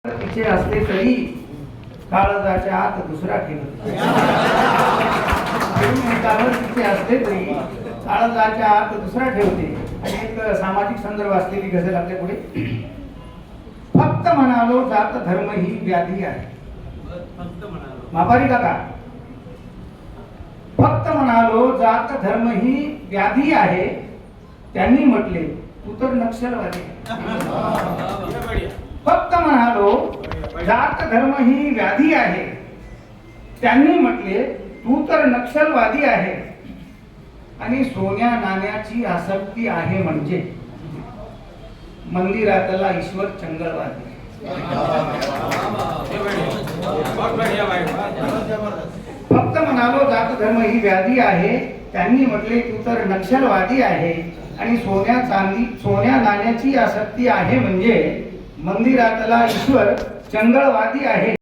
तिचे असले तरी काळजाच्या आत दुसरा ठेवते. तिचे असले तरी काळजाच्या आत दुसरा ठेवते. आणि एक सामाजिक संदर्भ असलेली गझल आपल्या पुढे. फक्त म्हणालो जात धर्म ही व्याधी आहे. मापारी काका, फक्त म्हणालो जात धर्म ही व्याधी आहे, त्यांनी म्हटले तू तर नक्षलवादी. फक्त म्हणालो जात धर्म ही व्याधी आहे, त्यांनी म्हटले तू तर नक्षलवादी आहे. आणि सोन्या नाण्याची आसक्ती आहे म्हणजे मंदिरातला ईश्वर चंगळवादी. फक्त म्हणालो जात धर्म ही व्याधी आहे, त्यांनी म्हटले तू तर नक्षलवादी आहे. आणि सोन्या नाण्याची आसक्ती आहे म्हणजे मंदिरातला ईश्वर चंगळवादी आहे.